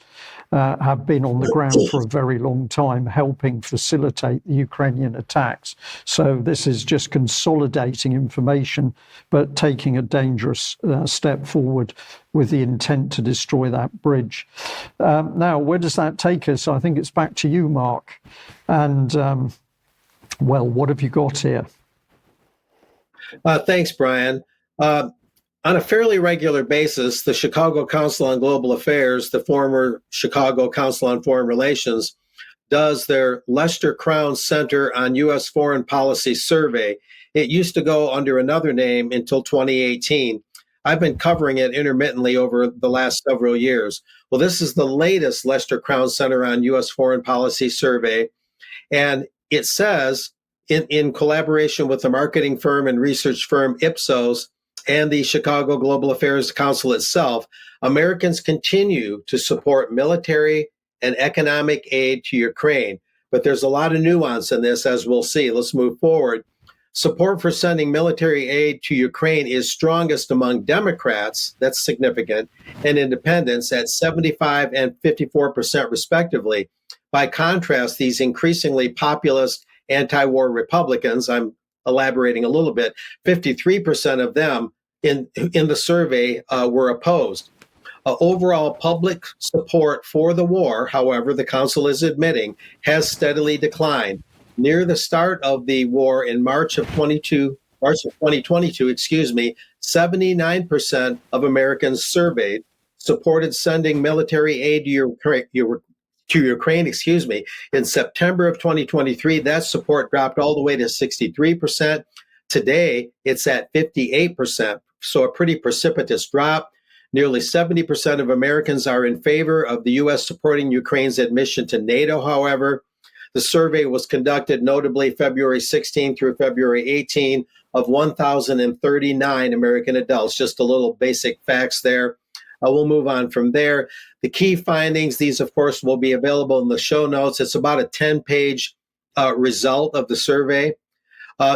have been on the ground for a very long time helping facilitate the Ukrainian attacks. So this is just consolidating information but taking a dangerous step forward with the intent to destroy that bridge. Now, where does that take us? I think it's back to you, Mark. And, what have you got here? Thanks, Brian. On a fairly regular basis, the Chicago Council on Global Affairs, the former Chicago Council on Foreign Relations, does their Lester Crown Center on U.S. Foreign Policy survey. It used to go under another name until 2018. I've been covering it intermittently over the last several years. Well, this is the latest Lester Crown Center on U.S. Foreign Policy survey. And it says, in collaboration with the marketing firm and research firm Ipsos and the Chicago Global Affairs Council itself, Americans continue to support military and economic aid to Ukraine. But there's a lot of nuance in this, as we'll see. Let's move forward. Support for sending military aid to Ukraine is strongest among Democrats, that's significant, and independents at 75 and 54% respectively. By contrast, these increasingly populist anti-war Republicans, I'm elaborating a little bit, 53% of them in the survey were opposed. Overall public support for the war, however, the council is admitting, has steadily declined. Near the start of the war in March of 2022, 79% of Americans surveyed supported sending military aid to Ukraine. In September of 2023, that support dropped all the way to 63%. Today, it's at 58%, so a pretty precipitous drop. Nearly 70% of Americans are in favor of the U.S. supporting Ukraine's admission to NATO, however. The survey was conducted notably February 16 through February 18 of 1,039 American adults. Just a little basic facts there. We'll move on from there. The key findings, these, of course, will be available in the show notes. It's about a 10-page result of the survey.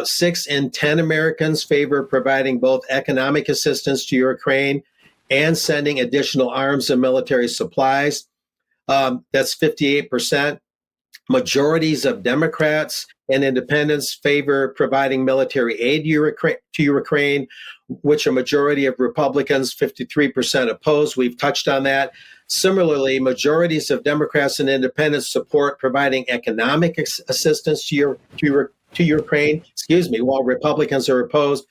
6 in 10 Americans favor providing both economic assistance to Ukraine and sending additional arms and military supplies. That's 58%. Majorities of Democrats and independents favor providing military aid to Ukraine, which a majority of Republicans, 53%, oppose. We've touched on that. Similarly, majorities of Democrats and independents support providing economic assistance to Ukraine, while Republicans are opposed.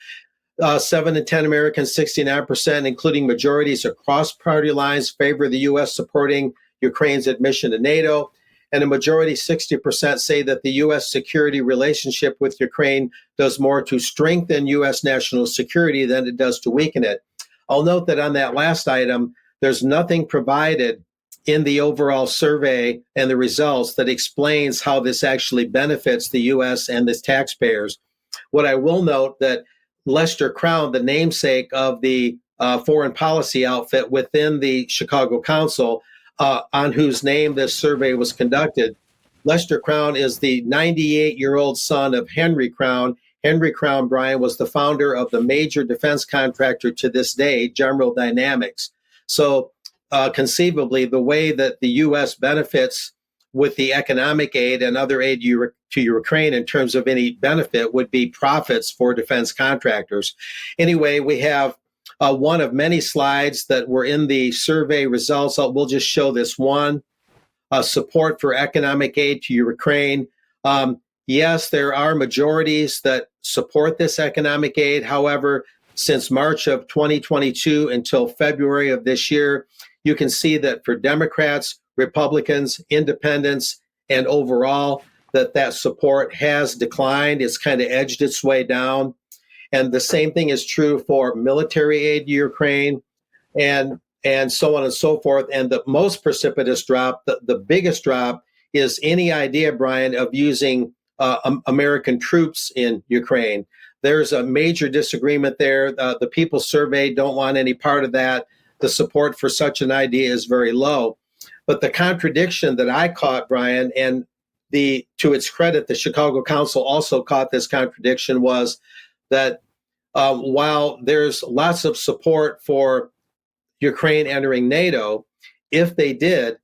7 in 10 Americans, 69%, including majorities across party lines, favor the U.S. supporting Ukraine's admission to NATO. And a majority, 60%, say that the U.S. security relationship with Ukraine does more to strengthen U.S. national security than it does to weaken it. I'll note that on that last item, there's nothing provided in the overall survey and the results that explains how this actually benefits the U.S. and its taxpayers. What I will note that Lester Crown, the namesake of the foreign policy outfit within the Chicago Council, on whose name this survey was conducted, Lester Crown is the 98-year-old son of Henry Crown. Henry Crown, Brian, was the founder of the major defense contractor to this day, General Dynamics. So conceivably, the way that the U.S. benefits with the economic aid and other aid to Ukraine in terms of any benefit would be profits for defense contractors. Anyway, we have one of many slides that were in the survey results. We'll just show this one. Support for economic aid to Ukraine. Yes, there are majorities that support this economic aid. However, since March of 2022 until February of this year, you can see that for Democrats, Republicans, independents, and overall, that support has declined. It's kind of edged its way down. And the same thing is true for military aid to Ukraine and so on and so forth. And the most precipitous drop, the biggest drop, is any idea, Brian, of using American troops in Ukraine. There's a major disagreement there. The people surveyed don't want any part of that. The support for such an idea is very low. But the contradiction that I caught, Brian, and to its credit, the Chicago Council also caught this contradiction, was that while there's lots of support for Ukraine entering NATO, if they did,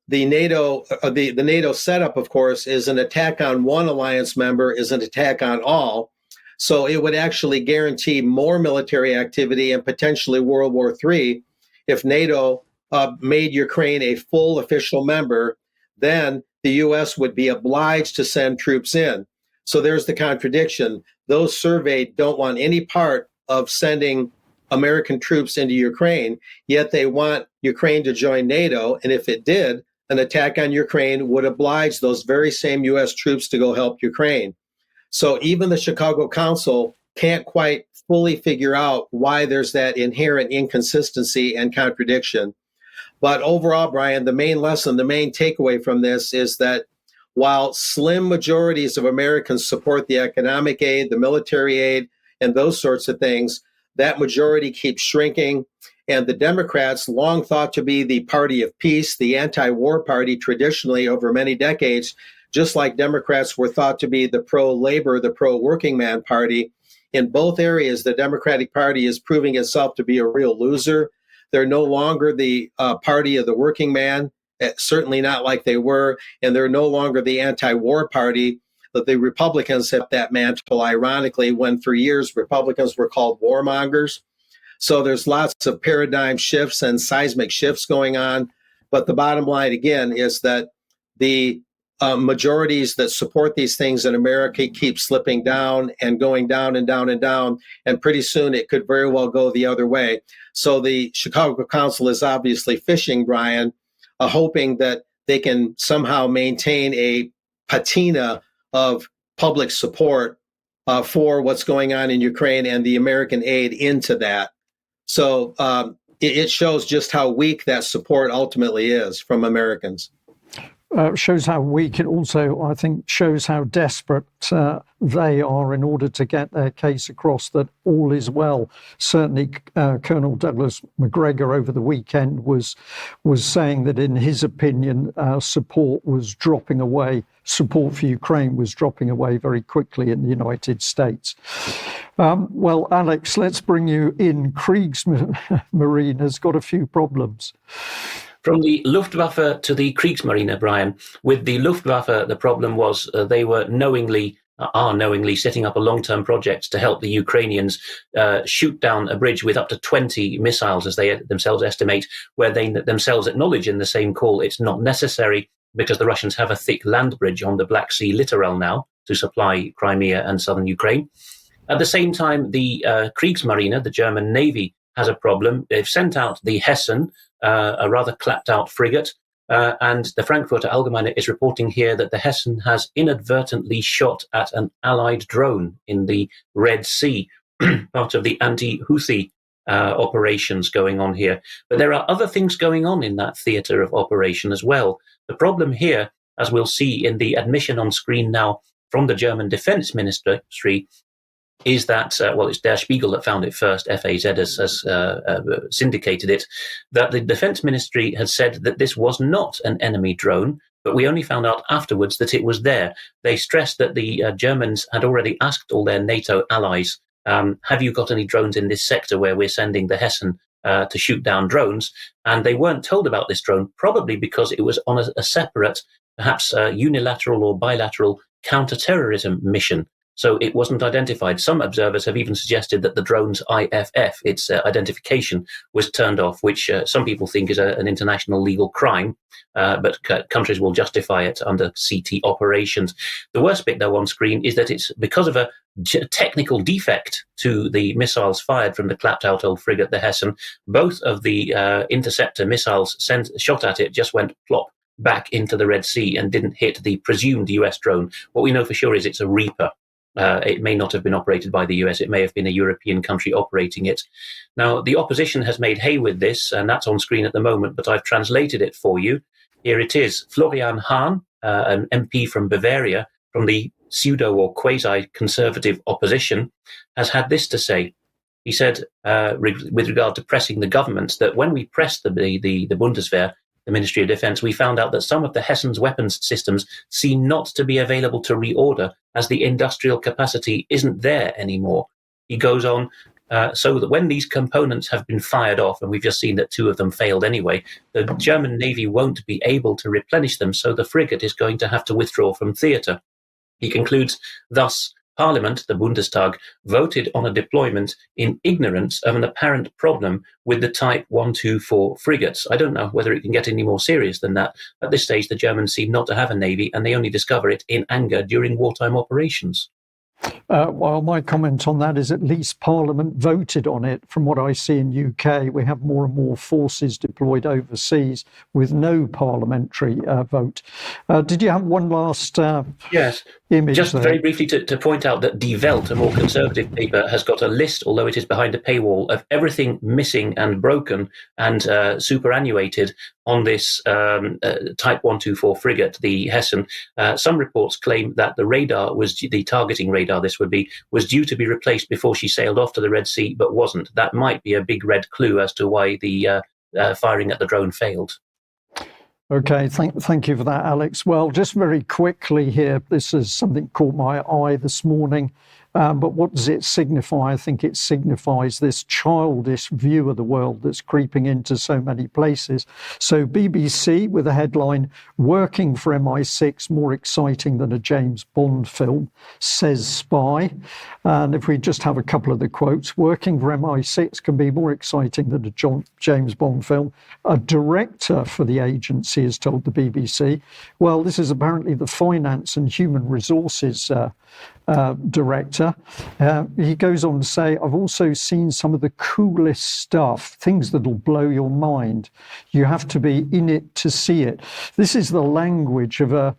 the NATO setup, of course, is an attack on one alliance member, is an attack on all. So it would actually guarantee more military activity and potentially World War III if NATO made Ukraine a full official member. Then the U.S. would be obliged to send troops in. So there's the contradiction. Those surveyed don't want any part of sending American troops into Ukraine, yet they want Ukraine to join NATO. And if it did, an attack on Ukraine would oblige those very same U.S. troops to go help Ukraine. So even the Chicago Council can't quite fully figure out why there's that inherent inconsistency and contradiction. But overall, Brian, the main lesson, the main takeaway from this is that while slim majorities of Americans support the economic aid, the military aid, and those sorts of things, that majority keeps shrinking. And the Democrats, long thought to be the party of peace, the anti-war party traditionally over many decades, just like Democrats were thought to be the pro-labor, the pro-working man party. In both areas, the Democratic Party is proving itself to be a real loser. They're no longer the party of the working man, certainly not like they were, and they're no longer the anti-war party. But the Republicans have that mantle, ironically, when for years Republicans were called warmongers. So there's lots of paradigm shifts and seismic shifts going on. But the bottom line, again, is that the majorities that support these things in America keep slipping down and going down and down and down. And pretty soon it could very well go the other way. So the Chicago Council is obviously fishing, Brian, hoping that they can somehow maintain a patina of public support for what's going on in Ukraine and the American aid into that. So it shows just how weak that support ultimately is from Americans. Shows how weak. It also, I think, shows how desperate they are in order to get their case across that all is well. Certainly, Colonel Douglas Macgregor over the weekend was saying that, in his opinion, support was dropping away. Support for Ukraine was dropping away very quickly in the United States. Well, Alex, let's bring you in. Kriegsmarine has got a few problems. From the Luftwaffe to the Kriegsmarine, Brian, with the Luftwaffe, the problem was they were knowingly setting up a long-term project to help the Ukrainians shoot down a bridge with up to 20 missiles, as they themselves estimate, where they themselves acknowledge in the same call it's not necessary because the Russians have a thick land bridge on the Black Sea littoral now to supply Crimea and southern Ukraine. At the same time, the Kriegsmarine, the German Navy, has a problem. They've sent out the Hessen, a rather clapped-out frigate, and the Frankfurter Allgemeine is reporting here that the Hessen has inadvertently shot at an Allied drone in the Red Sea, part of the anti-Houthi operations going on here. But there are other things going on in that theatre of operation as well. The problem here, as we'll see in the admission on screen now from the German Defense Ministry, is that, it's Der Spiegel that found it first, FAZ has syndicated it, that the Defense Ministry had said that this was not an enemy drone, But we only found out afterwards that it was there. They stressed that the Germans had already asked all their NATO allies, have you got any drones in this sector where we're sending the Hessen to shoot down drones? And they weren't told about this drone, probably because it was on a separate, perhaps unilateral or bilateral counter-terrorism mission. So it wasn't identified. Some observers have even suggested that the drone's IFF, its identification, was turned off, which some people think is an international legal crime, but countries will justify it under CT operations. The worst bit, though, on screen is that it's because of a technical defect to the missiles fired from the clapped-out old frigate, the Hessen. Both of the interceptor missiles shot at it just went plop back into the Red Sea and didn't hit the presumed US drone. What we know for sure is it's a Reaper. It may not have been operated by the US. It may have been a European country operating it. Now, the opposition has made hay with this, and that's on screen at the moment, but I've translated it for you. Here it is. Florian Hahn, an MP from Bavaria, from the pseudo or quasi-conservative opposition, has had this to say. He said, with regard to pressing the government, that when we pressed the Bundeswehr, the Ministry of Defense, we found out that some of the Hessen's weapons systems seem not to be available to reorder as the industrial capacity isn't there anymore. He goes on, so that when these components have been fired off, and we've just seen that 2 of them failed anyway, the German Navy won't be able to replenish them, so the frigate is going to have to withdraw from theatre. He concludes, thus, Parliament, the Bundestag, voted on a deployment in ignorance of an apparent problem with the Type 124 frigates. I don't know whether it can get any more serious than that. At this stage, the Germans seem not to have a navy, and they only discover it in anger during wartime operations. Well, my comment on that is at least Parliament voted on it. From what I see in UK, we have more and more forces deployed overseas with no parliamentary vote. Did you have one last yes. image? Just there? very briefly to point out that Die Welt, a more conservative paper, has got a list, although it is behind a paywall, of everything missing and broken and superannuated on this Type 124 frigate, the Hessen. Some reports claim that the radar the targeting radar, this would be, was due to be replaced before she sailed off to the Red Sea, but wasn't. That might be a big red clue as to why the firing at the drone failed. Okay, thank you for that, Alex. Well, just very quickly here, this is something caught my eye this morning. But what does it signify? I think it signifies this childish view of the world that's creeping into so many places. So BBC with a headline, "Working for MI6 more exciting than a James Bond film, says spy." And if we just have a couple of the quotes, "Working for MI6 can be more exciting than a James Bond film. A director for the agency has told the BBC." Well, this is apparently the finance and human resources director. He goes on to say, "I've also seen some of the coolest stuff, things that'll blow your mind. You have to be in it to see it." This is the language of a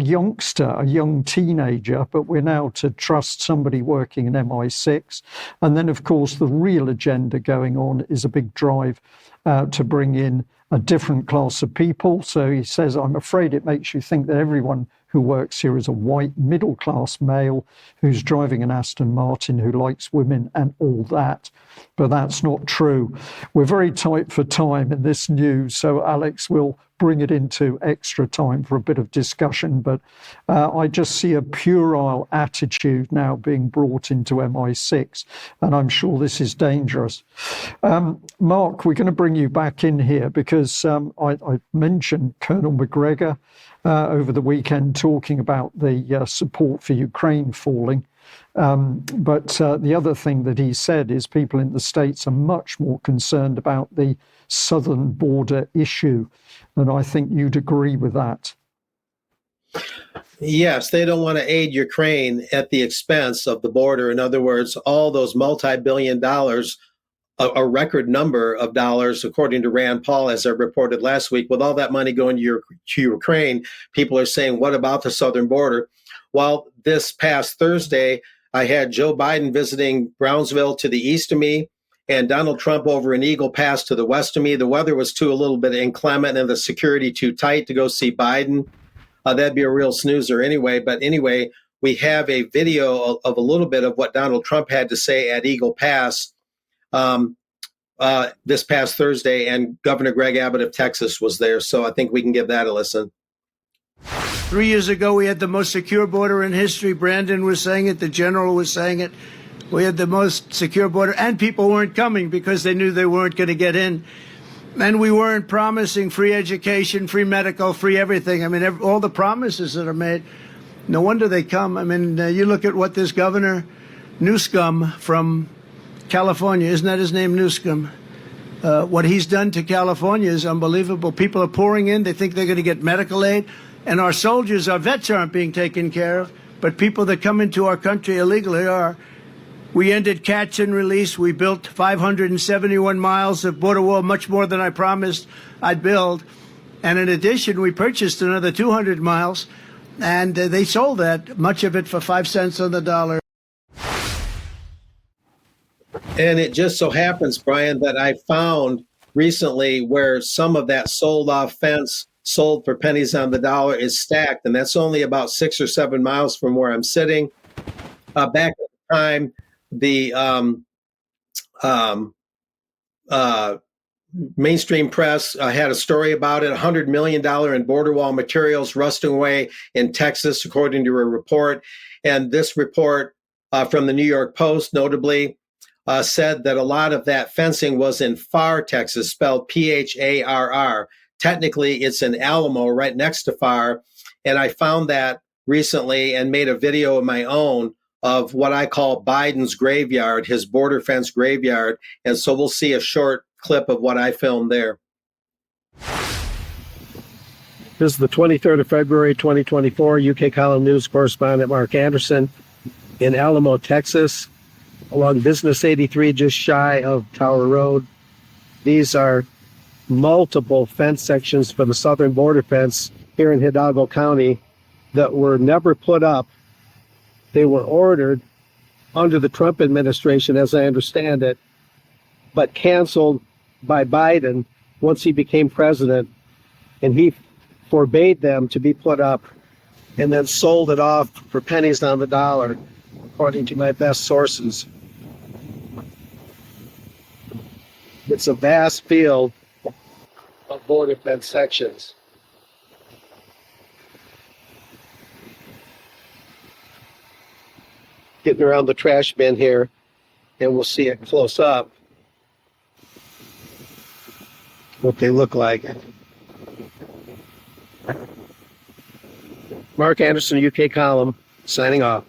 youngster, a young teenager, but we're now to trust somebody working in MI6. And then, of course, the real agenda going on is a big drive to bring in a different class of people. So he says, "I'm afraid it makes you think that everyone who works here is a white middle-class male who's driving an Aston Martin, who likes women and all that." But that's not true. We're very tight for time in this news, so Alex will bring it into extra time for a bit of discussion. But I just see a puerile attitude now being brought into MI6, and I'm sure this is dangerous. Mark, we're going to bring you back in here because I mentioned Colonel McGregor over the weekend talking about the support for Ukraine falling. But the other thing that he said is people in the States are much more concerned about the southern border issue. And I think you'd agree with that. Yes, they don't want to aid Ukraine at the expense of the border. In other words, all those multi-billion dollars, a record number of dollars, according to Rand Paul, as I reported last week, with all that money going to Ukraine, people are saying, what about the southern border? Well, this past Thursday, I had Joe Biden visiting Brownsville to the east of me and Donald Trump over in Eagle Pass to the west of me. The weather was a little bit inclement and the security too tight to go see Biden. That'd be a real snoozer anyway. But anyway, we have a video of a little bit of what Donald Trump had to say at Eagle Pass this past Thursday, and Governor Greg Abbott of Texas was there. So I think we can give that a listen. 3 years ago, we had the most secure border in history. Brandon was saying it. The general was saying it. We had the most secure border, and people weren't coming because they knew they weren't going to get in. And we weren't promising free education, free medical, free everything. I mean, all the promises that are made, no wonder they come. I mean, you look at what this governor Newsom from California, isn't that his name, Newsom? What he's done to California is unbelievable. People are pouring in. They think they're going to get medical aid. And our soldiers, our vets aren't being taken care of. But people that come into our country illegally are. We ended catch and release. We built 571 miles of border wall, much more than I promised I'd build. And in addition, we purchased another 200 miles. And they sold that, much of it for 5 cents on the dollar. And it just so happens, Brian, that I found recently where some of that sold off fence sold for pennies on the dollar is stacked. And that's only about 6 or 7 miles from where I'm sitting. Back at the time, the mainstream press had a story about it, $100 million in border wall materials rusting away in Texas, according to a report. And this report from the New York Post, notably, said that a lot of that fencing was in Pharr, Texas, spelled Pharr. Technically, it's in Alamo, right next to Pharr. And I found that recently and made a video of my own of what I call Biden's graveyard, his border fence graveyard. And so we'll see a short clip of what I filmed there. This is the 23rd of February, 2024. UK Column News correspondent Mark Anderson in Alamo, Texas, along Business 83, just shy of Tower Road. These are multiple fence sections for the southern border fence here in Hidalgo County that were never put up. They were ordered under the Trump administration, as I understand it, but canceled by Biden once he became president, and he forbade them to be put up and then sold it off for pennies on the dollar, according to my best sources. It's a vast field of border fence sections. Getting around the trash bin here, and we'll see it close up, what they look like. Mark Anderson, UK Column, signing off.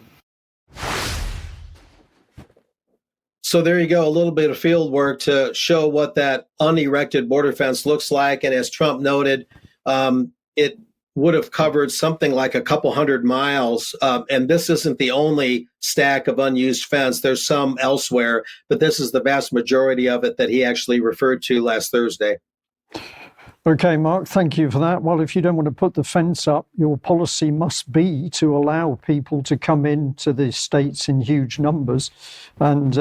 So there you go, a little bit of field work to show what that unerected border fence looks like. And as Trump noted, it would have covered something like a couple hundred miles. And this isn't the only stack of unused fence. There's some elsewhere, but this is the vast majority of it that he actually referred to last Thursday. Okay, Mark, thank you for that. Well, if you don't want to put the fence up, your policy must be to allow people to come into the States in huge numbers. And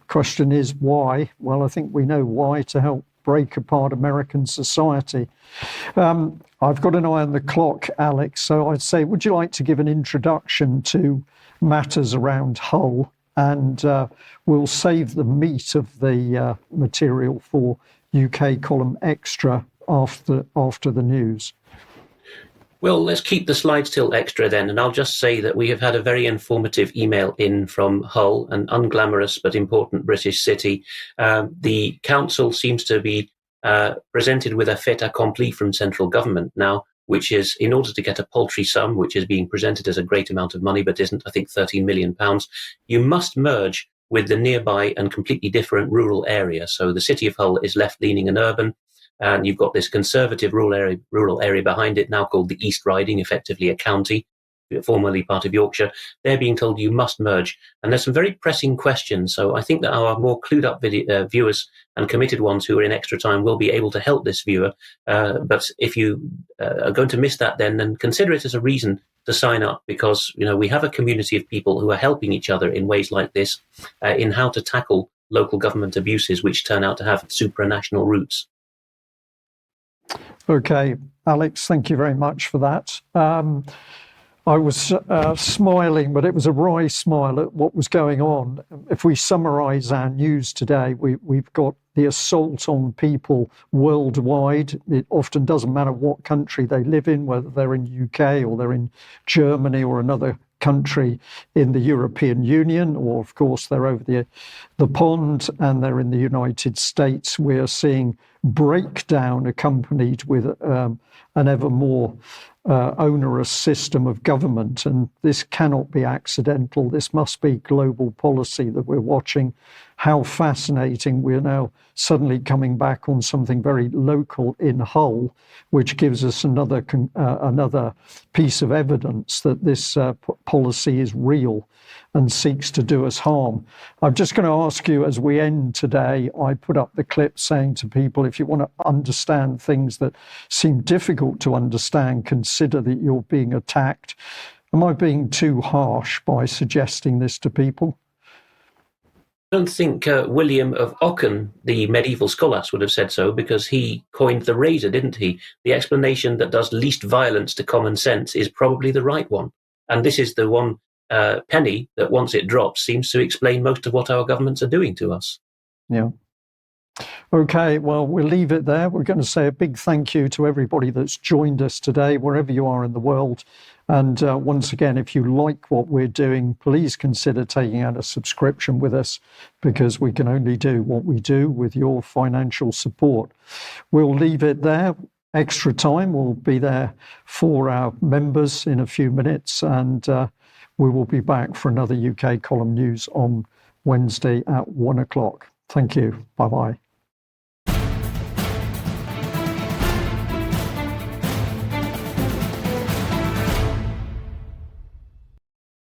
question is why? Well, I think we know why, to help break apart American society. I've got an eye on the clock, Alex, so I'd say, would you like to give an introduction to matters around Hull? And we'll save the meat of the material for UK Column Extra after the news. Well, let's keep the slides till extra then, and I'll just say that we have had a very informative email in from Hull, an unglamorous but important British city. The council seems to be presented with a fait accompli from central government now, which is, in order to get a paltry sum, which is being presented as a great amount of money but isn't, I think, £13 million, you must merge with the nearby and completely different rural area. So the city of Hull is left-leaning and urban, and you've got this conservative rural area behind it, now called the East Riding, effectively a county, formerly part of Yorkshire. They're being told you must merge. And there's some very pressing questions. So I think that our more clued up viewers and committed ones who are in extra time will be able to help this viewer. But if you are going to miss that, then consider it as a reason to sign up, because we have a community of people who are helping each other in ways like this, in how to tackle local government abuses, which turn out to have supranational roots. Okay, Alex, thank you very much for that. I was smiling, but it was a wry smile at what was going on. If we summarise our news today, we've got the assault on people worldwide. It often doesn't matter what country they live in, whether they're in UK or they're in Germany or another country in the European Union, or of course they're over the pond and they're in the United States. We're seeing breakdown accompanied with an ever more onerous system of government, and this cannot be accidental. This must be global policy that we're watching. How fascinating, we're now suddenly coming back on something very local in Hull, which gives us another piece of evidence that this policy is real and seeks to do us harm. I'm just going to ask you, as we end today, I put up the clip saying to people, if you want to understand things that seem difficult to understand, consider that you're being attacked. Am I being too harsh by suggesting this to people? I don't think William of Ockham, the medieval scholas, would have said so, because he coined the razor, didn't he? The explanation that does least violence to common sense is probably the right one. And this is the one penny that, once it drops, seems to explain most of what our governments are doing to us. Yeah. Okay, well, we'll leave it there. We're going to say a big thank you to everybody that's joined us today, wherever you are in the world. And once again, if you like what we're doing, please consider taking out a subscription with us, because we can only do what we do with your financial support. We'll leave it there. Extra time will be there for our members in a few minutes, and we will be back for another UK Column News on Wednesday at 1 o'clock. Thank you. Bye-bye.